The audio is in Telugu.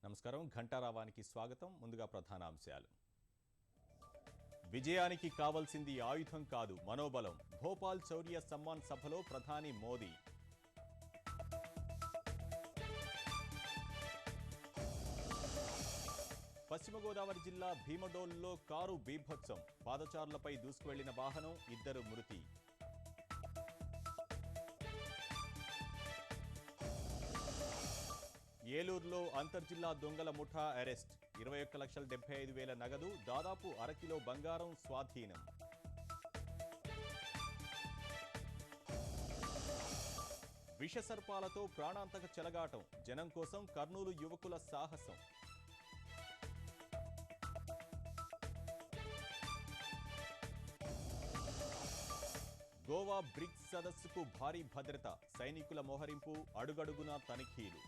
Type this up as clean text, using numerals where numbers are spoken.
నమస్కారం. ఘంటారావానికి స్వాగతం. ముందుగా ప్రధాన అంశాలు. విజయానికి కావాల్సింది ఆయుధం కాదు, మనోబలం. భోపాల్ శౌర్య సమ్మాన్ సభలో ప్రధాని మోదీ. పశ్చిమ గోదావరి జిల్లా భీమడోల్లో కారు బీభత్సం. పాదచారులపై దూసుకువెళ్లిన వాహనం, 2 మృతి. ఏలూరులో అంతర్జిల్లా దొంగల ముఠా అరెస్ట్. 21,75,000 నగదు, దాదాపు అరకిలో బంగారం స్వాధీనం. విషసర్పాలతో ప్రాణాంతక చెలగాటం. జనం కోసం కర్నూలు యువకుల సాహసం. గోవా బ్రిక్స్ సదస్సుకు భారీ భద్రత. సైనికుల మోహరింపు, అడుగడుగునా తనిఖీలు.